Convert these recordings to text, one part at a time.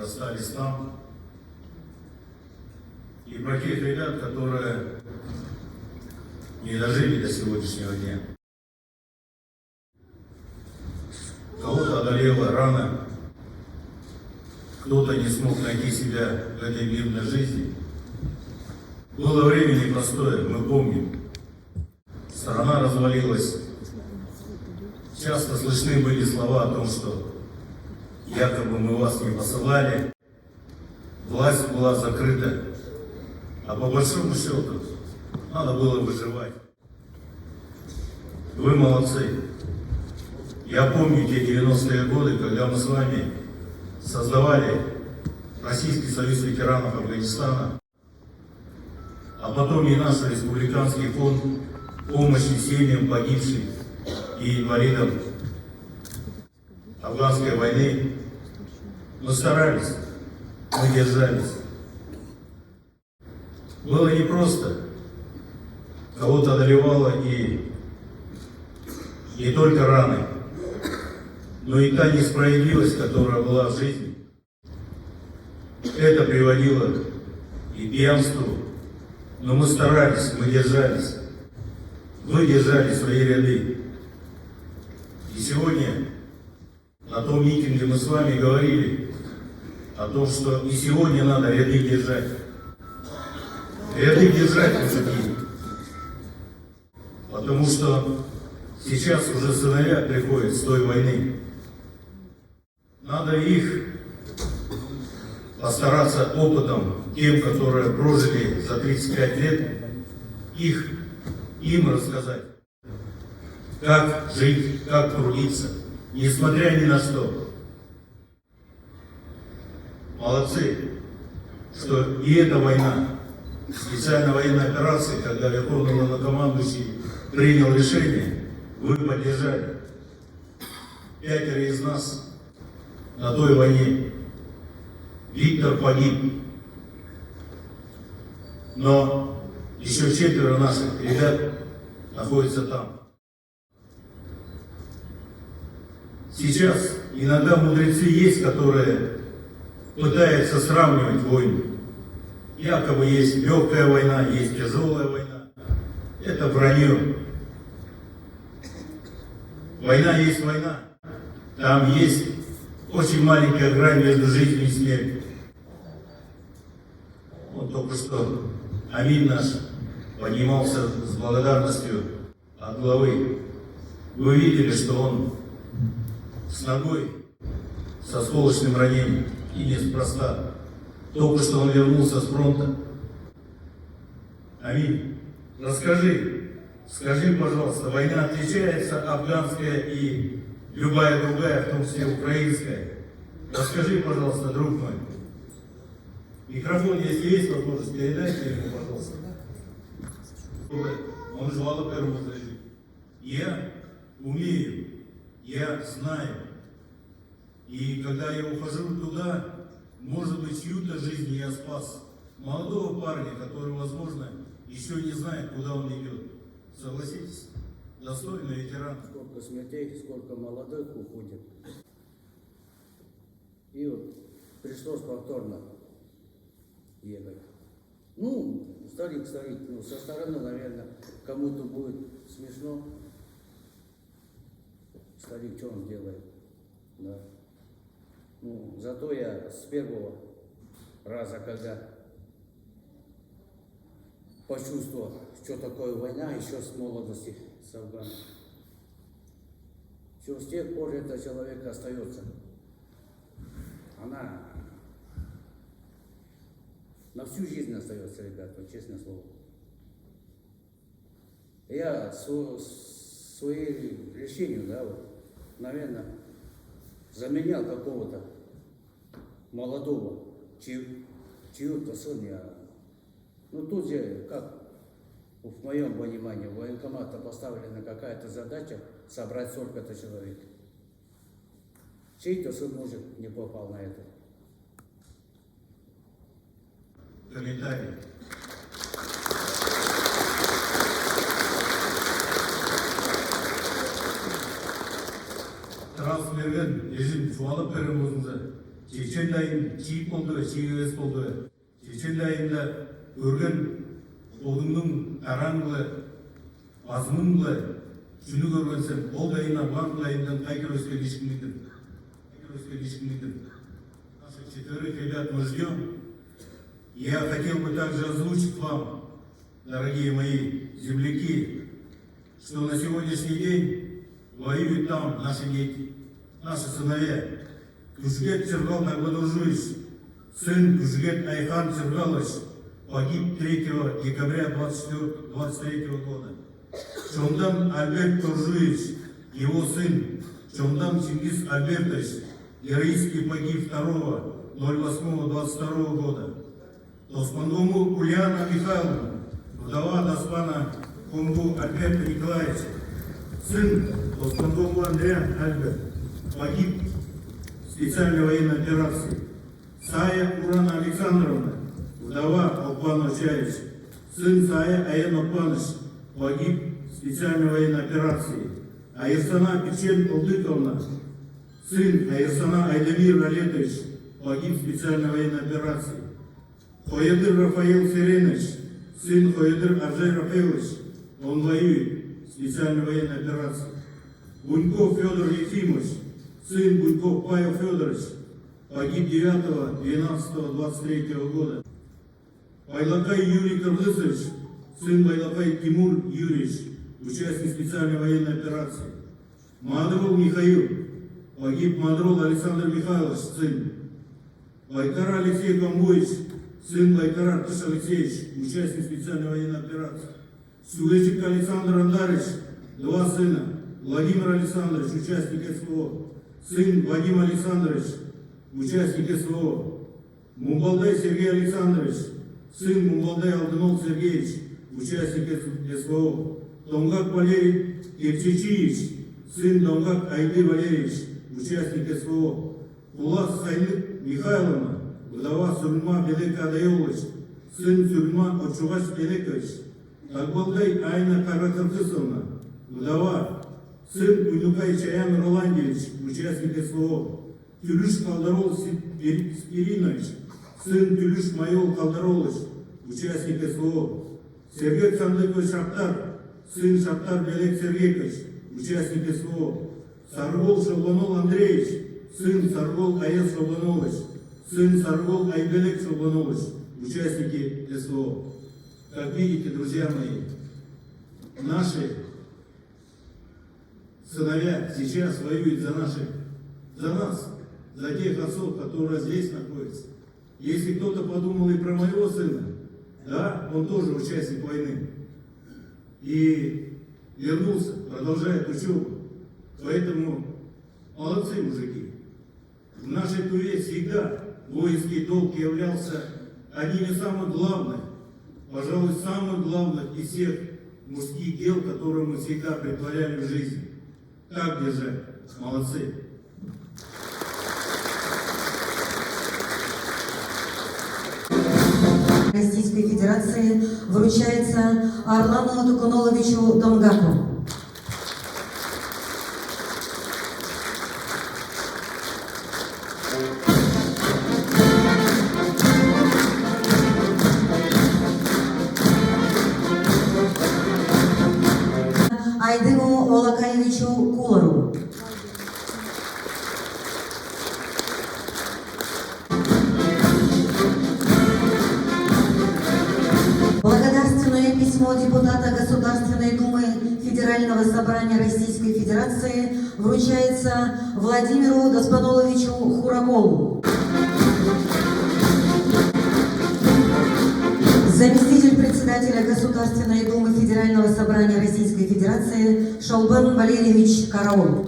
остались там. И про тех ребят, которые не дожили до сегодняшнего дня. Кого-то одолела рана, кто-то не смог найти себя в этой мирной жизни. Было время непростое, мы помним. Страна развалилась. Часто слышны были слова о том, что якобы мы вас не посылали, власть была закрыта. А по большому счету надо было выживать. Вы молодцы. Я помню те 90-е годы, когда мы с вами создавали Российский союз ветеранов Афганистана, а потом и наш республиканский фонд помощи семьям погибших и инвалидам афганской войны. Мы старались, мы держались. Было непросто. Кого-то одолевало и не только раны, но и та несправедливость, которая была в жизни. Это приводило и к пьянству, но мы старались, мы держались. Вы держали свои ряды. И сегодня на том митинге мы с вами говорили о том, что и сегодня надо ряды держать. Ряды держать, мужики. Потому что сейчас уже сыновья приходят с той войны. Надо их постараться опытом, тем, которые прожили за 35 лет, им рассказать, как жить, как трудиться, несмотря ни на что. Молодцы, что и эта война, специальная военная операция, когда Верховный главнокомандующий принял решение, вы поддержали. 5 из нас на той войне. Виктор погиб. Но еще 4 наших ребят находятся там. Сейчас иногда мудрецы есть, которые пытаются сравнивать войны. Якобы есть легкая война, есть тяжелая война. Это вранье. Война есть война. Там есть очень маленькая грань между жизнью и смертью. Вот только что Амин наш поднимался с благодарностью от главы. Вы видели, что он с ногой, со осколочным ранением, и неспроста. Только что он вернулся с фронта. Амин, скажи, пожалуйста, война отличается, афганская и любая другая, в том числе украинская? Расскажи, пожалуйста, друг мой. Микрофон, если есть возможность, передайте ему, пожалуйста. Он желал первому зажить. Я умею, я знаю. И когда я ухожу туда, может быть, чью-то жизнь я спас. Молодого парня, который, возможно, еще не знает, куда он идет. Согласитесь? Достойный ветеран. Сколько смертей, сколько молодых уходит. И вот пришлось повторно ехать. Ну, старик, ну, со стороны, наверное, кому-то будет смешно. Старик, что он делает? Да. Ну, зато я с первого раза, когда почувствовал, что такое война, еще с молодости, с Афганом. Все, с тех пор этот человек остается. Она на всю жизнь остается, ребята, честное слово. Я своим решением, да, вот, наверное, заменял какого-то молодого, чью-то сына. Ну тут же, как в моем понимании, военкомата поставлена какая-то задача собрать 40 человек. Чей-то сын, может, не попал на это. Комментарий. Трансферген режим жуалып берген өзіңізді Чечен дайын чиіп болды, чиіп болды. Чечен дайында көрген қолыңның араңлы, азмыңлы, шүні көргенсен, ол дайын Афган дайындан қайкер өскен ешкімден. Наших 4 ребят мы ждем. Я хотел бы также озвучить вам, дорогие мои земляки, что на сегодняшний день воюют там наши дети, наши сыновья. Кужгет Чергал Нагладуржуевич, сын Кужгет Айхан Чергалович, погиб 3 декабря 23 года. Чондам Альберт Туржуевич, его сын, Чондам Чингис Альбертович, героически погиб 2.08.22 года. Доспангому Ульяна Михайловна, вдова Доспана Кунгу Альберта Николаевича, сын Доспангому Андрея Альберт, погиб в специальной военной операции. Сая Урана Александровна, вдова Алпана Чаевич, сын Сая Аян Алпаныч, погиб в специальной военной операции. Айрсана Печен Алдыковна, сын Айрсана Айдамир Валетович, погиб в специальной военной операции. Хоедыр Рафаил Серенович, сын Хоедыр Аржей Рафаилович, он воюет в специальной военной операции. Буньков Федор Ефимович, сын Буньков Павел Федорович, погиб 9.12.23 года. Байлакай Юрий Кыргызович, сын Байлакай Тимур Юрьевич, участник специальной военной операции. Мадров Михаил, погиб Мадров Александр Михайлович, сын. Байкар Алексей Камбоевич, сын Байкара Артыш Алексеевич, участник специальной военной операции. Сулечик Александр Андарович, 2 сына. Владимир Александрович, участник СВО. Сын Вадим Александрович, участник СВО. Мумбалдай Сергей Александрович, сын Мумбалдай Алдынол Сергеевич, участник СВО. Донгак Валерий Евчичиевич, сын Донгак Айды Валерьевич, участник СВО. Улас Сайнып Михайловна, вдова Сулейма Белек Адаевич, сын Сулейма Очугаш Белекович. Акбалдай Айна Каракыртысовна, вдова, сын Куйнукай Чаян Роландевич, участник СВО. Тюлюш Калдарол Спиринович, сын Тюлюш Майол Калдаролович, участник СВО. Сергей Сандыкович Шахтар, сын Шахтар Белек Сергеевич, участник СВО. Саргол Шабланол Андреевич, сын Саргол Аяс Шабланович, сын Саргол Айбелек Шабланович, участники СВО. Как видите, друзья мои, наши сыновья сейчас воюют за нас, за тех отцов, которые здесь находятся. Если кто-то подумал и про моего сына, да, он тоже участник войны. И вернулся, продолжает учебу. Поэтому молодцы, мужики. В нашей Туве всегда воинский долг являлся одним из самых главных, пожалуй, самых главных из всех мужских дел, которые мы всегда претворяли в жизнь. Так держать. Молодцы. Российской Федерации вручается Орлану Тукуноловичу Донгаку. Айдыну Олакаевичу Кулару. Благодарственное письмо депутата Государственной Думы Федерального собрания Российской Федерации вручается Владимиру Доспаноловичу Хураколу. Заместитель председателя Государственной Думы Федерального собрания Российской Федерации Шалбан Валерьевич Караул.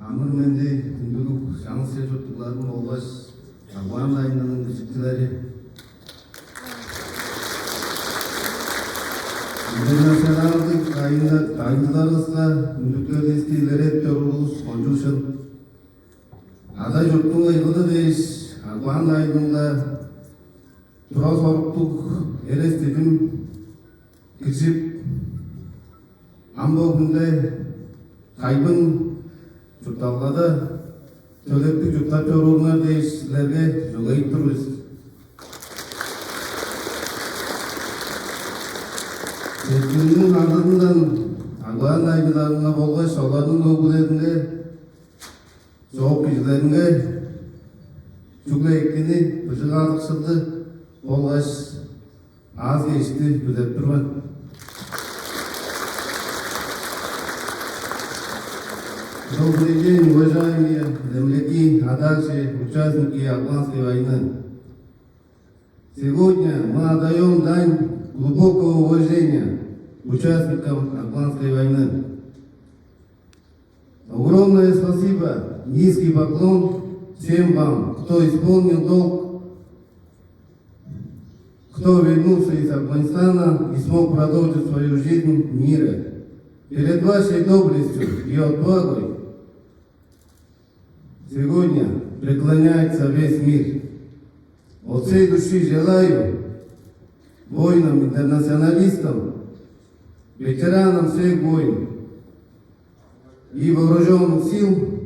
Амырменде күндүлүк жаңы сержоттукларын олбаш Агуан айынын күчүктүлөрү интернационалдык айындыларыбызга күндүктөр эстилерет төрүбүз конжушун ада журттун ыйгыды дейиш Агуан айынында тура соруктук элестетим кичип амбо күндө кайбын журналгада төлөптүк жуктап жоруңар дейиш силерге жолойуп турбуз. Seçiminin ardından Ağlan aylarına bolgaç olanın ögülerine soğuk yüzlerine çukla eklini bıcığa kısıldı bolgaç az geçti güdep durman. Добрый день, уважаемые земляки, а также участники Афганской войны. Сегодня мы отдаем дань глубокого уважения участникам Афганской войны. Огромное спасибо, низкий поклон всем вам, кто исполнил долг, кто вернулся из Афганистана и смог продолжить свою жизнь в мире. Перед вашей доблестью и отвагой сегодня преклоняется весь мир. От всей души желаю воинам-интернационалистам, ветеранам всех войн и вооруженных сил,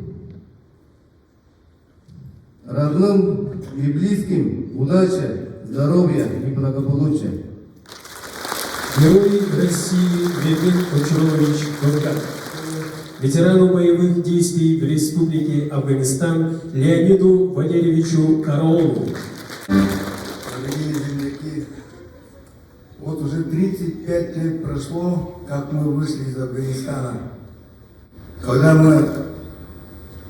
родным и близким удачи, здоровья и благополучия. Герой России Вегин Очарович Гурган. Ветерану боевых действий в Республике Афганистан Леониду Валерьевичу Караулову. Дорогие земляки, вот уже 35 лет прошло, как мы вышли из Афганистана. Когда мы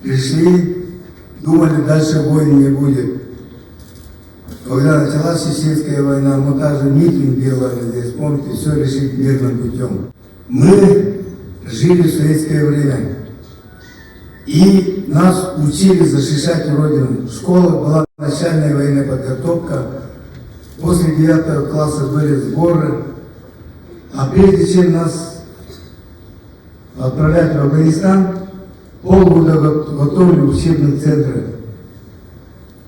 пришли, думали, дальше войны не будет. Когда началась Чеченская война, мы также митинг делали здесь, помните, все решить мирным путем. Мы жили в советское время, и нас учили защищать Родину. В школах была начальная военная подготовка, после 9 класса были сборы, а прежде чем нас отправлять в Афганистан, полгода готовили учебные центры.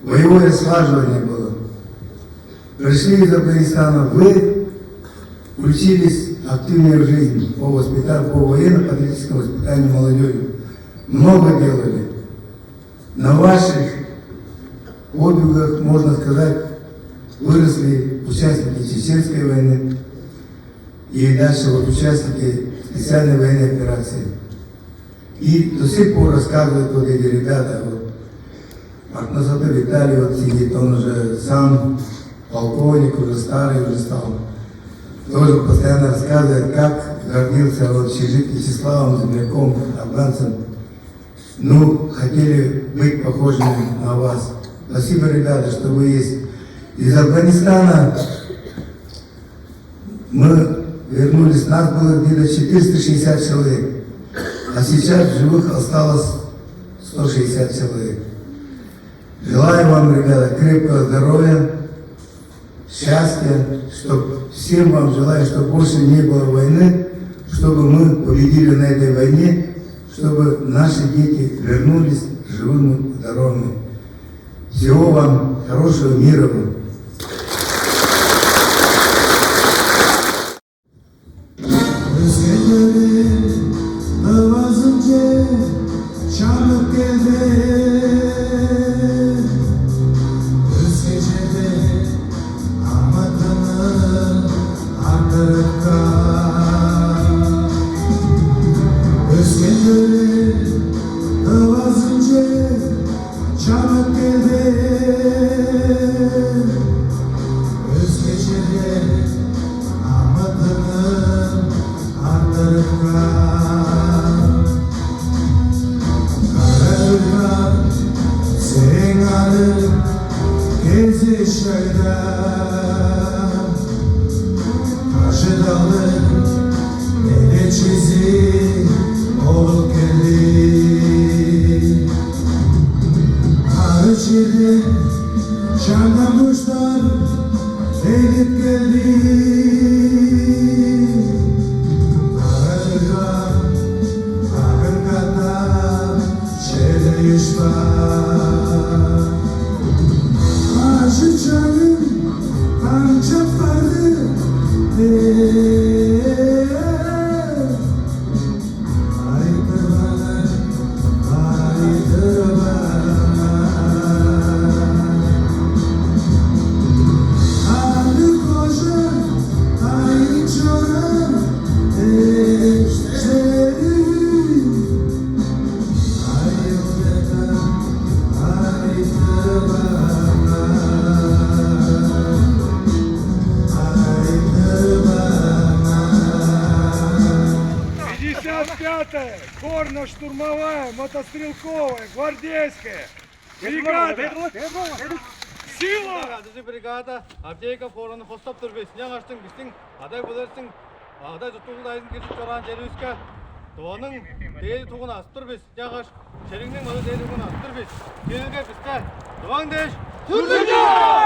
Боевое слаживание было. Пришли из Афганистана, вы включились активнее в жизнь по военно-патриотическому воспитанию молодежи. Много делали. На ваших подвигах, можно сказать, выросли участники Чеченской войны и дальше вот участники специальной военной операции. И до сих пор рассказывают вот эти ребята, вот, Ахназада Виталий вот сидит, он уже сам полковник, уже старый уже стал. Тоже постоянно рассказывает, как гордился вот Чижик Вячеславом, земляком, афганцем. Ну, хотели быть похожими на вас. Спасибо, ребята, что вы есть. Из Афганистана мы вернулись, нас было где-то 460 человек, а сейчас в живых осталось 160 человек. Желаю вам, ребята, крепкого здоровья, счастья, чтобы всем вам желаю, чтобы больше не было войны, чтобы мы победили на этой войне, чтобы наши дети вернулись живыми, здоровыми. Всего вам хорошего, мира вам. 9-я горно-штурмовая, мотострелковая, гвардейская бригада. Сила! бригада аптека форумны хостап турбес. Яңаштың бистің адай боларсың. Адай жутулдайын кетіп тұрған жерүске. Туаның дейі туғын асып турбес. Яңаш шеріңнің оны дейі туғын асып турбес. Келге бісте. Туаң дейш. Түрліге!